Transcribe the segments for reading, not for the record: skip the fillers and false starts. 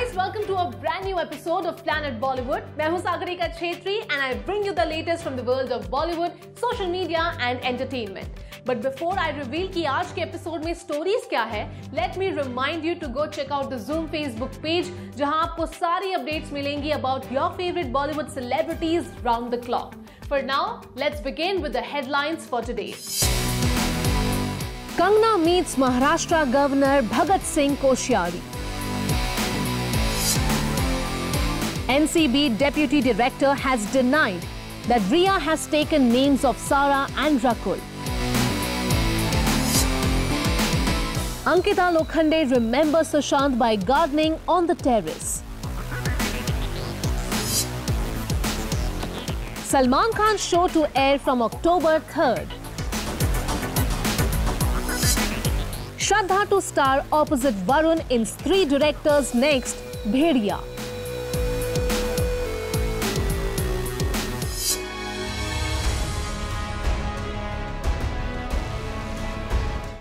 guys, welcome to a brand new episode of Planet Bollywood. मैं हूँ Sagarika Chhetri and I bring you the latest from the world of Bollywood, social media and entertainment. But before I reveal कि आज के episode में stories क्या है, let me remind you to go check out the Zoom Facebook page जहाँ आपको सारी updates मिलेंगी about your favorite Bollywood celebrities round the clock. For now, let's begin with the headlines for today. Kangna meets Maharashtra Governor Bhagat Singh Koshyari. NCB Deputy Director has denied that Riya has taken names of Sara and Rakul. Ankita Lokhande remembers Sushant by gardening on the terrace. Salman Khan's show to air from October 3rd. Shraddha to star opposite Varun in Stree Director's next Bhediya.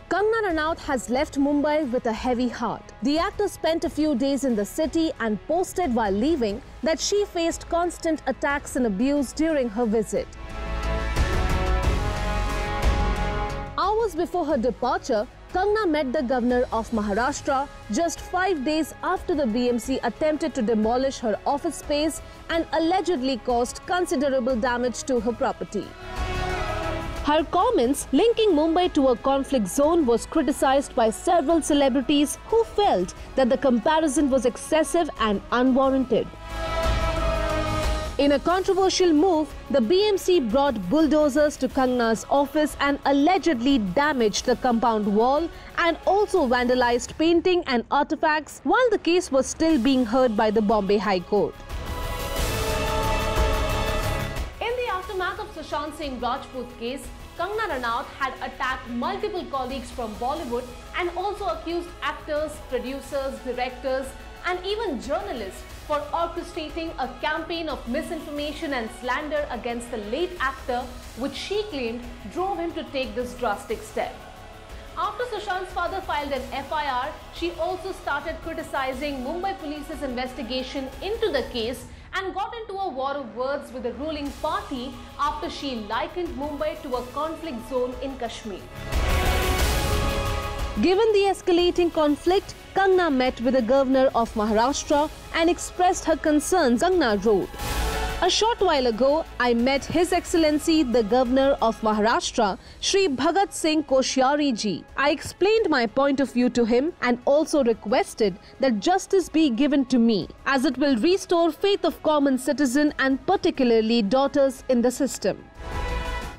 Kangna Ranaut has left Mumbai with a heavy heart. The actor spent a few days in the city and posted while leaving that she faced constant attacks and abuse during her visit. Hours before her departure, Kangna met the governor of Maharashtra just 5 days after the BMC attempted to demolish her office space and allegedly caused considerable damage to her property. Her comments linking Mumbai to a conflict zone was criticized by several celebrities who felt that the comparison was excessive and unwarranted. In a controversial move, the BMC brought bulldozers to Kangna's office and allegedly damaged the compound wall and also vandalized painting and artifacts while the case was still being heard by the Bombay High Court. In the aftermath of Sushant Singh Rajput case, Kangna Ranaut had attacked multiple colleagues from Bollywood and also accused actors, producers, directors and even journalists for orchestrating a campaign of misinformation and slander against the late actor, which she claimed drove him to take this drastic step. After Sushant's father filed an FIR, she also started criticizing Mumbai police's investigation into the case and got into a war of words with the ruling party after she likened Mumbai to a conflict zone in Kashmir. Given the escalating conflict, Kangna met with the governor of Maharashtra and expressed her concerns. Kangna wrote, "A short while ago, I met His Excellency the Governor of Maharashtra, Shri Bhagat Singh Koshyari ji. I explained my point of view to him and also requested that justice be given to me, as it will restore faith of common citizen and particularly daughters in the system."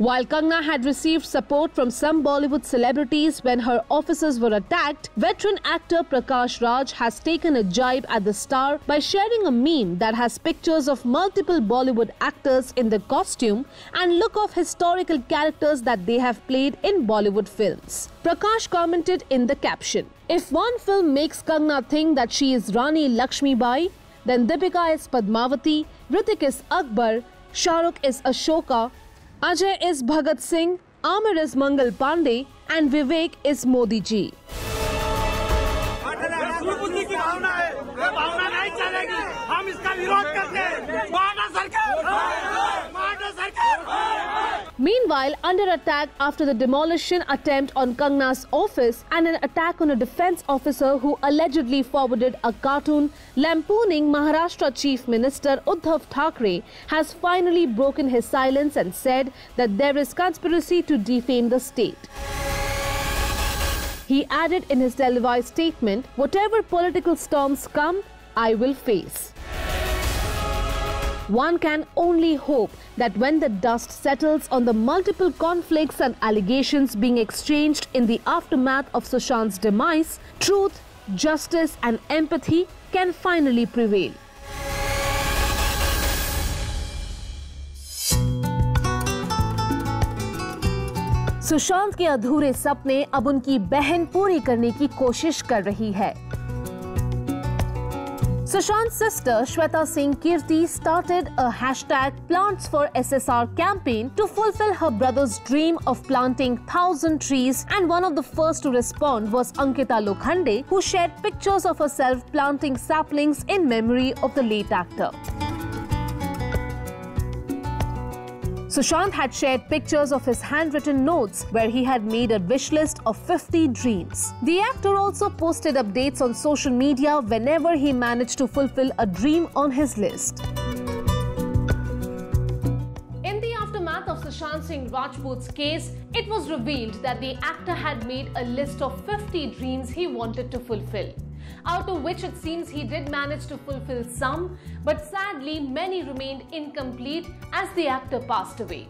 While Kangna had received support from some Bollywood celebrities when her offices were attacked, veteran actor Prakash Raj has taken a jibe at the star by sharing a meme that has pictures of multiple Bollywood actors in the costume and look of historical characters that they have played in Bollywood films. Prakash commented in the caption, "If one film makes Kangna think that she is Rani Lakshmi Bai, then Deepika is Padmavati, Hrithik is Akbar, Shah Rukh is Ashoka, Ajay is Bhagat Singh, Amir is Mangal Pandey and Vivek is Modi ji." Meanwhile, under attack after the demolition attempt on Kangna's office and an attack on a defense officer who allegedly forwarded a cartoon lampooning Maharashtra Chief Minister Uddhav Thackeray has finally broken his silence and said that there is conspiracy to defame the state. He added in his televised statement, "Whatever political storms come, I will face." One can only hope that when the dust settles on the multiple conflicts and allegations being exchanged in the aftermath of Sushant's demise, truth, justice and empathy can finally prevail. Sushant के अधूरे सपने अब उनकी बहन पूरी करने की कोशिश कर रही है। Sushant's sister Shweta Singh Kirti started a hashtag Plants for SSR campaign to fulfill her brother's dream of planting 1,000 trees, and one of the first to respond was Ankita Lokhande, who shared pictures of herself planting saplings in memory of the late actor. Sushant had shared pictures of his handwritten notes where he had made a wish list of 50 dreams. The actor also posted updates on social media whenever he managed to fulfill a dream on his list. In the aftermath of Sushant Singh Rajput's case, it was revealed that the actor had made a list of 50 dreams he wanted to fulfill, out of which it seems he did manage to fulfill some, but sadly many remained incomplete as the actor passed away.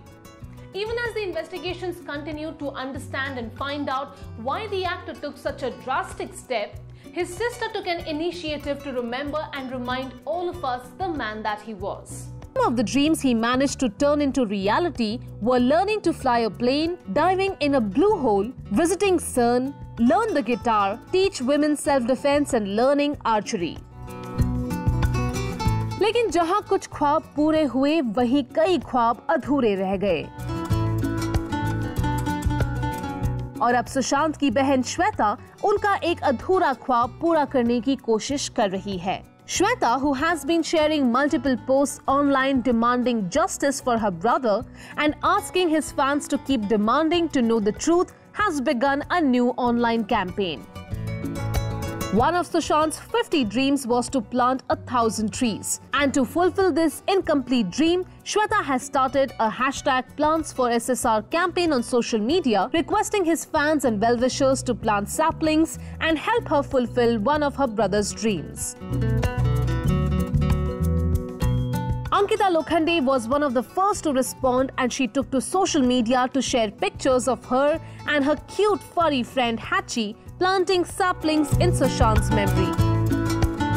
Even as the investigations continued to understand and find out why the actor took such a drastic step, his sister took an initiative to remember and remind all of us the man that he was. Some of the dreams he managed to turn into reality were learning to fly a plane, diving in a blue hole, visiting CERN, learn the guitar, teach women self-defense and learning archery. लेकिन जहां कुछ ख्वाब पूरे हुए, वहीं कई ख्वाब अधूरे रह गए। और अब सुशांत की बहन श्वेता उनका एक अधूरा ख्वाब पूरा करने की कोशिश कर रही है। Shweta, who has been sharing multiple posts online demanding justice for her brother and asking his fans to keep demanding to know the truth, has begun a new online campaign. One of Sushant's 50 dreams was to plant 1,000 trees. And to fulfill this incomplete dream, Shweta has started a hashtag Plants for SSR campaign on social media, requesting his fans and well-wishers to plant saplings and help her fulfill one of her brother's dreams. Ankita Lokhande was one of the first to respond, and she took to social media to share pictures of her and her cute furry friend Hachi planting saplings in Sushant's memory.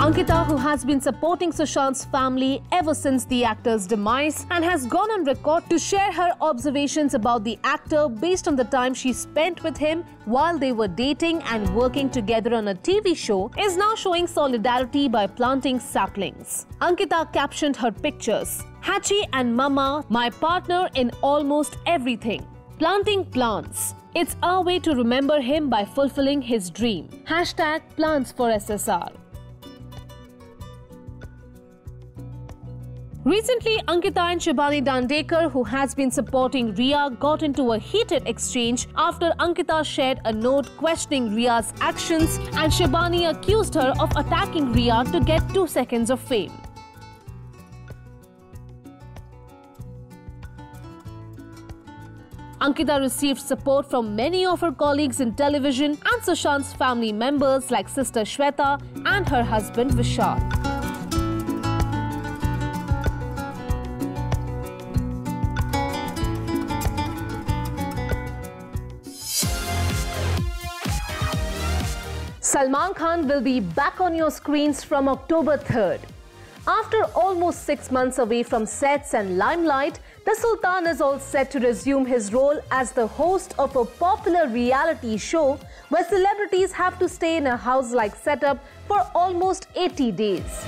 Ankita, who has been supporting Sushant's family ever since the actor's demise and has gone on record to share her observations about the actor based on the time she spent with him while they were dating and working together on a TV show, is now showing solidarity by planting saplings. Ankita captioned her pictures, "Hachi and Mama, my partner in almost everything. Planting plants. It's our way to remember him by fulfilling his dream. Hashtag Plants for SSR." Recently, Ankita and Shibani Dandekar, who has been supporting Rhea, got into a heated exchange after Ankita shared a note questioning Rhea's actions and Shibani accused her of attacking Rhea to get 2 seconds of fame. Ankita received support from many of her colleagues in television and Sushant's family members like sister Shweta and her husband Vishal. Salman Khan will be back on your screens from October 3rd. After almost 6 months away from sets and limelight, the Sultan is all set to resume his role as the host of a popular reality show where celebrities have to stay in a house-like setup for almost 80 days.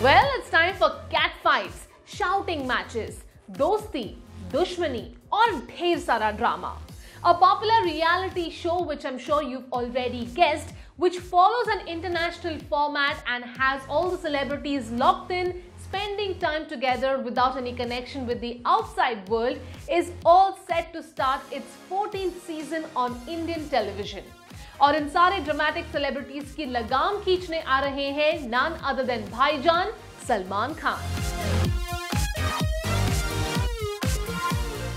Well, it's time for cat fights, shouting matches, dosti, dushmani, और ढेर सारा drama. A popular reality show which I'm sure you've already guessed, which follows an international format and has all the celebrities locked in, spending time together without any connection with the outside world, is all set to start its 14th season on Indian television. और इन सारे dramatic celebrities की लगाम खींचने आ रहे हैं none other than भाईजान Salman Khan.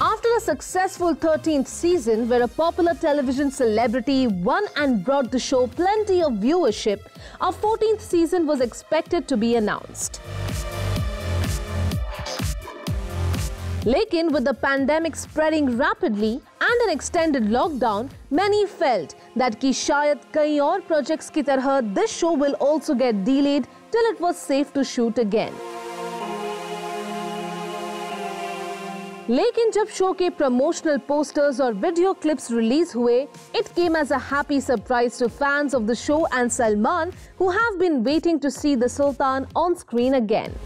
After a successful 13th season where a popular television celebrity won and brought the show plenty of viewership, a 14th season was expected to be announced. Lekin with the pandemic spreading rapidly and an extended lockdown, many felt that ki shayad kai aur projects ki tarah this show will also get delayed till it was safe to shoot again. लेकिन जब show के promotional posters और video clips release हुए, it came as a happy surprise to fans of the show and Salman, who have been waiting to see the Sultan on screen again.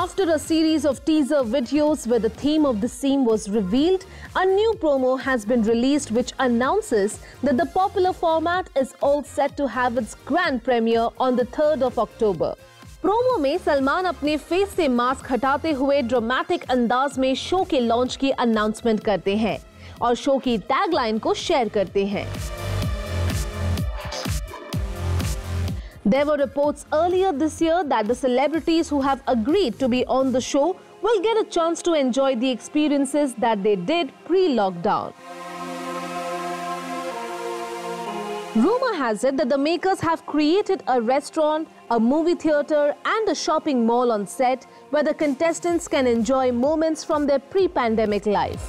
After a series of teaser videos where the theme of the scene was revealed, a new promo has been released which announces that the popular format is all set to have its grand premiere on the 3rd of October. Promo में सलमान अपने face से mask हटाते हुए dramatic अंदाज में show के launch की announcement करते हैं और शो की टैगलाइन को शेयर करते हैं। There were reports earlier this year that the celebrities who have agreed to be on the show will get a chance to enjoy the experiences that they did pre-lockdown. Rumor has it that the makers have created a restaurant, a movie theater and a shopping mall on set where the contestants can enjoy moments from their pre-pandemic life.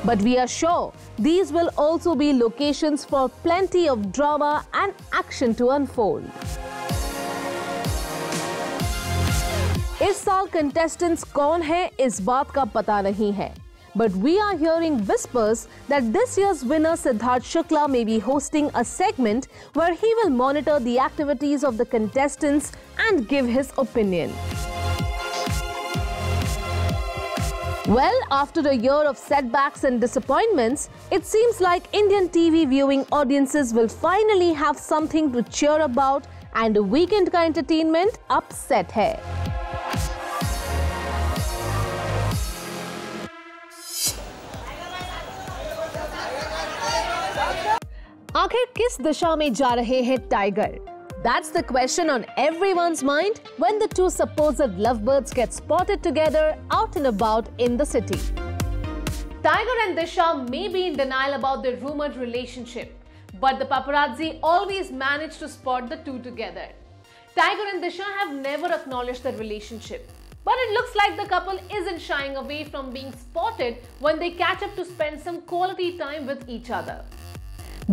But we are sure these will also be locations for plenty of drama and action to unfold. इस साल contestants कौन हैं इस बात का पता नहीं है. But we are hearing whispers that this year's winner Siddharth Shukla may be hosting a segment where he will monitor the activities of the contestants and give his opinion. Well, after a year of setbacks and disappointments, it seems like Indian TV viewing audiences will finally have something to cheer about and a weekend का entertainment up set है. आखिर किस दिशा में जा रहे हैं tiger? That's the question on everyone's mind when the two supposed lovebirds get spotted together out and about in the city. Tiger and Disha may be in denial about their rumored relationship, but the paparazzi always manage to spot the two together. Tiger and Disha have never acknowledged their relationship, but it looks like the couple isn't shying away from being spotted when they catch up to spend some quality time with each other.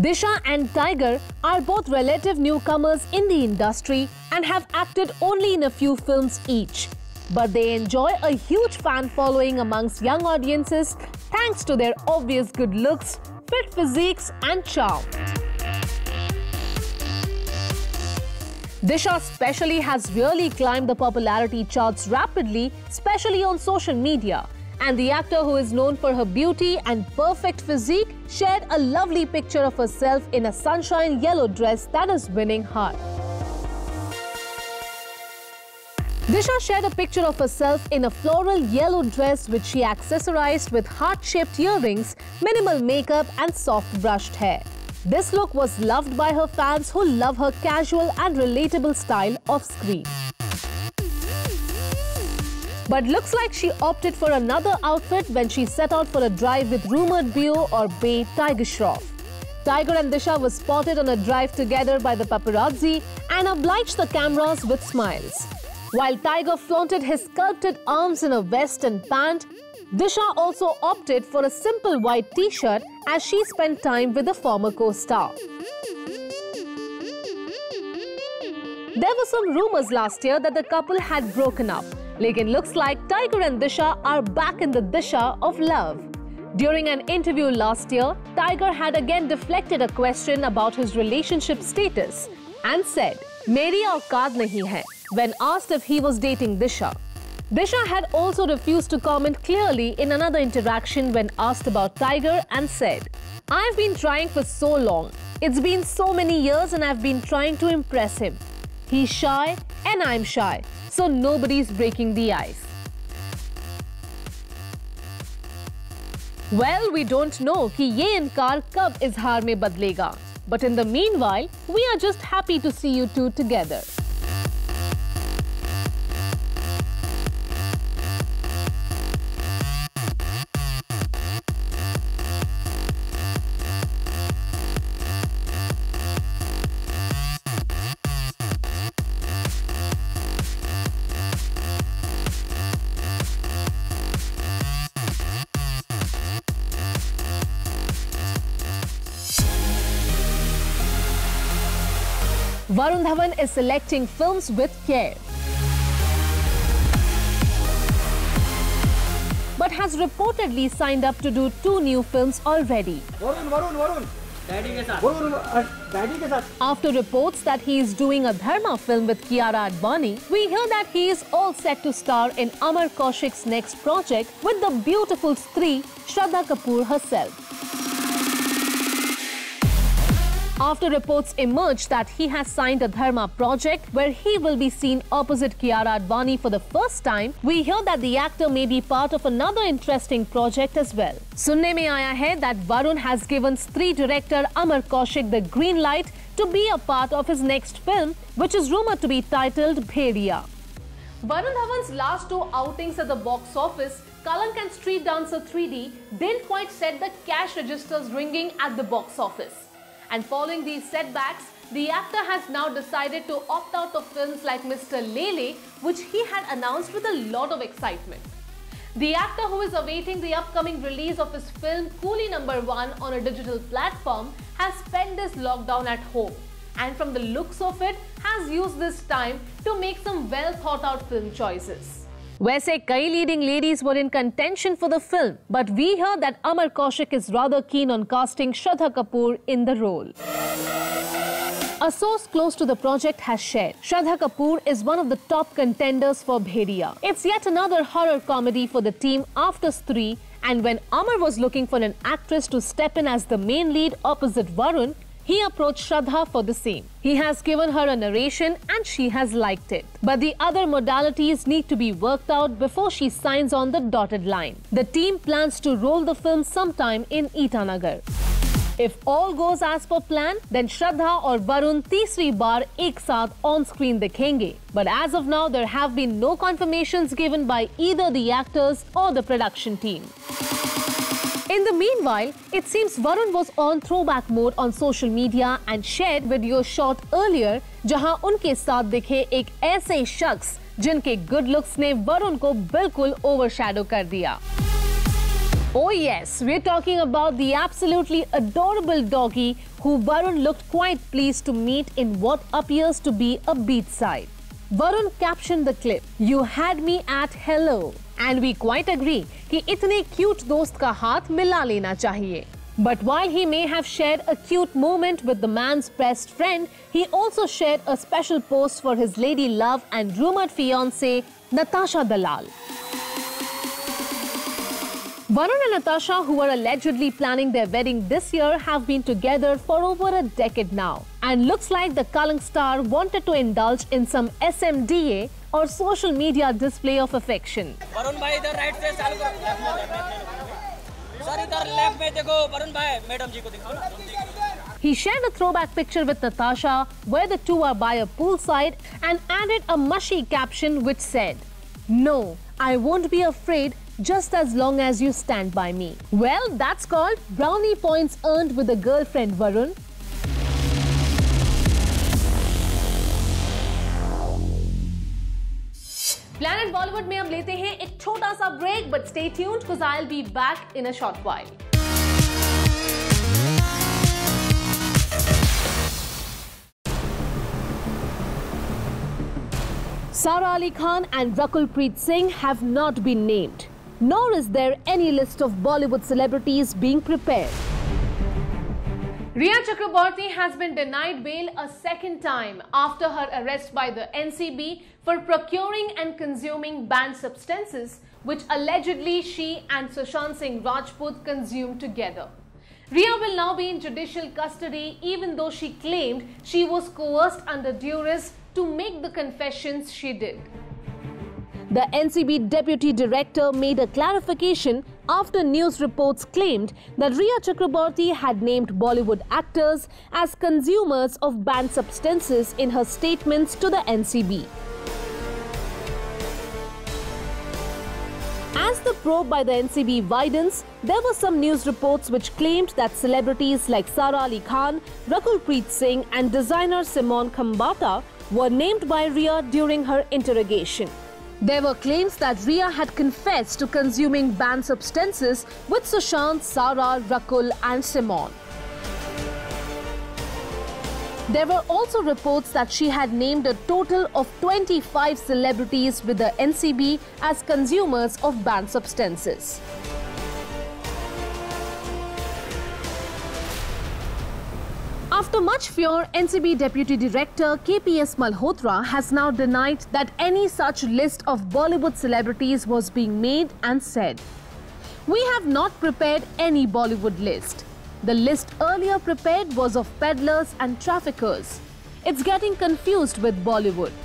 Disha and Tiger are both relative newcomers in the industry and have acted only in a few films each. But they enjoy a huge fan following amongst young audiences thanks to their obvious good looks, fit physiques and charm. Disha especially has really climbed the popularity charts rapidly, especially on social media. And the actor, who is known for her beauty and perfect physique, shared a lovely picture of herself in a sunshine yellow dress that is winning hearts. Disha shared a picture of herself in a floral yellow dress which she accessorized with heart-shaped earrings, minimal makeup and soft brushed hair. This look was loved by her fans who love her casual and relatable style off screen. But looks like she opted for another outfit when she set out for a drive with rumored beau or bae Tiger Shroff. Tiger and Disha were spotted on a drive together by the paparazzi and obliged the cameras with smiles. While Tiger flaunted his sculpted arms in a vest and pant, Disha also opted for a simple white t-shirt as she spent time with the former co-star. There were some rumors last year that the couple had broken up. Lekin looks like Tiger and Disha are back in the Disha of love. During an interview last year, Tiger had again deflected a question about his relationship status and said, "Meri औकात nahi hai," when asked if he was dating Disha. Disha had also refused to comment clearly in another interaction when asked about Tiger and said, "I've been trying for so long. It's been so many years and I've been trying to impress him. He's shy and I'm shy, so nobody's breaking the ice." Well, we don't know कि ये इनकार कब इजहार में बदलेगा. But in the meanwhile, we are just happy to see you two together. Varun Dhawan is selecting films with care, but has reportedly signed up to do 2 new films already. Varun. After reports that he is doing a Dharma film with Kiara Advani, we hear that he is all set to star in Amar Kaushik's next project with the beautiful Stree, Shraddha Kapoor herself. After reports emerged that he has signed a Dharma project where he will be seen opposite Kiara Advani for the first time, we hear that the actor may be part of another interesting project as well. Sunne mein aaya hai that Varun has given Stree director Amar Kaushik the green light to be a part of his next film, which is rumored to be titled Bhediya. Varun Dhawan's last 2 outings at the box office, Kalank and Street Dancer 3D, didn't quite set the cash registers ringing at the box office. And following these setbacks, the actor has now decided to opt out of films like Mr. Lele, which he had announced with a lot of excitement. The actor, who is awaiting the upcoming release of his film Coolie No. 1 on a digital platform, has spent this lockdown at home, and from the looks of it, has used this time to make some well thought out film choices. वैसे कई leading ladies were in contention for the film, but we hear that Amar Kaushik is rather keen on casting Shraddha Kapoor in the role. A source close to the project has shared Shraddha Kapoor is one of the top contenders for Bhediya. It's yet another horror comedy for the team after Stree, and when Amar was looking for an actress to step in as the main lead opposite Varun, he approached Shraddha for the same. He has given her a narration and she has liked it. But the other modalities need to be worked out before she signs on the dotted line. The team plans to roll the film sometime in Itanagar. If all goes as per plan, then Shraddha or Varun तीसरी बार एक साथ on screen दिखेंगे. But as of now, there have been no confirmations given by either the actors or the production team. In the meanwhile, it seems Varun was on throwback mode on social media and shared video shot earlier जहां उनके साथ दिखे एक ऐसे शख्स जिनके good looks ने वरुण को बिल्कुल overshadow कर दिया. Oh yes, we're talking about the absolutely adorable doggy who Varun looked quite pleased to meet in what appears to be a beachside. Varun captioned the clip, "You had me at hello." And we quite agree कि इतने cute दोस्त का हाथ मिला लेना चाहिए. But while he may have shared a cute moment with the man's best friend, he also shared a special post for his lady love and rumored fiancée, Natasha Dalal. Varun and Natasha, who are allegedly planning their wedding this year, have been together for over a decade now. And looks like the Kalank star wanted to indulge in some SMDA or social media display of affection. Varun भाई इधर right से चालू करो, sir इधर left में देखो, वरुण भाई madam जी को दिखाओ. He shared a throwback picture with Natasha where the two are by a poolside and added a mushy caption which said, "No, I won't be afraid just as long as you stand by me." Well, that's called brownie points earned with a girlfriend, Varun. Planet Bollywood में अब लेते हैं एक छोटा सा break, but stay tuned because I'll be back in a short while. Sara Ali Khan and Rakul Preet Singh have not been named, nor is there any list of Bollywood celebrities being prepared. Rhea Chakraborty has been denied bail a second time after her arrest by the NCB for procuring and consuming banned substances, which allegedly she and Sushant Singh Rajput consumed together. Rhea will now be in judicial custody even though she claimed she was coerced under duress to make the confessions she did. The NCB deputy director made a clarification after news reports claimed that Rhea Chakraborty had named Bollywood actors as consumers of banned substances in her statements to the NCB. As the probe by the NCB widens, there were some news reports which claimed that celebrities like Sara Ali Khan, Rakul Preet Singh and designer Simone Khambata were named by Rhea during her interrogation. There were claims that Rhea had confessed to consuming banned substances with Sushant, Sara, Rakul and Simone. There were also reports that she had named a total of 25 celebrities with the NCB as consumers of banned substances. After much fear, NCB Deputy Director KPS Malhotra has now denied that any such list of Bollywood celebrities was being made and said, "We have not prepared any Bollywood list. The list earlier prepared was of peddlers and traffickers. It's getting confused with Bollywood."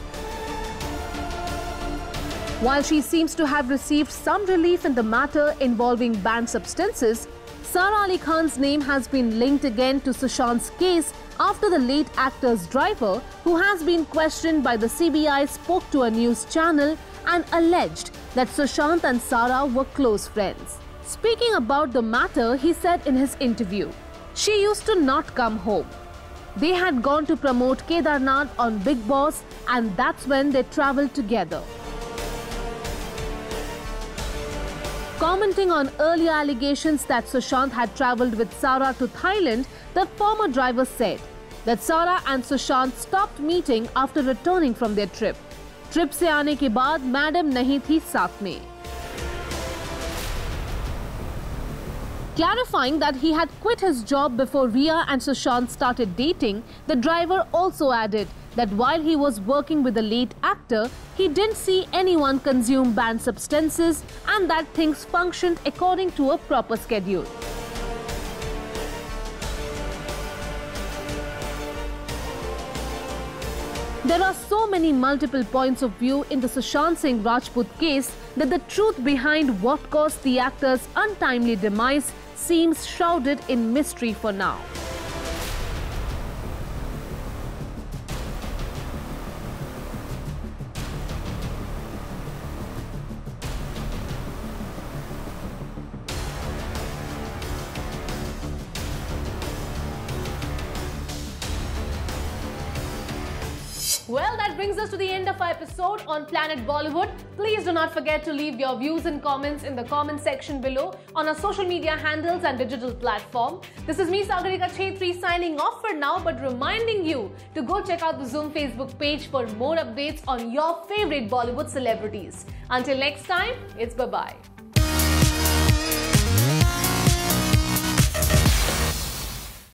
While she seems to have received some relief in the matter involving banned substances, Sara Ali Khan's name has been linked again to Sushant's case after the late actor's driver, who has been questioned by the CBI, spoke to a news channel and alleged that Sushant and Sara were close friends. Speaking about the matter, he said in his interview, "She used to not come home. They had gone to promote Kedarnath on Bigg Boss, and that's when they travelled together." Commenting on earlier allegations that Sushant had travelled with Sara to Thailand, the former driver said that Sara and Sushant stopped meeting after returning from their trip. "Trip से आने के बाद madam नहीं थी साथ में." Clarifying that he had quit his job before Rhea and Sushant started dating, the driver also added that while he was working with the late actor, he didn't see anyone consume banned substances and that things functioned according to a proper schedule. There are so many multiple points of view in the Sushant Singh Rajput case that the truth behind what caused the actor's untimely demise seems shrouded in mystery for now. Well, that brings us to the end of our episode on Planet Bollywood. Please do not forget to leave your views and comments in the comment section below on our social media handles and digital platform. This is me, Sagarika Chhetri, signing off for now, but reminding you to go check out the Zoom Facebook page for more updates on your favorite Bollywood celebrities. Until next time, it's bye-bye.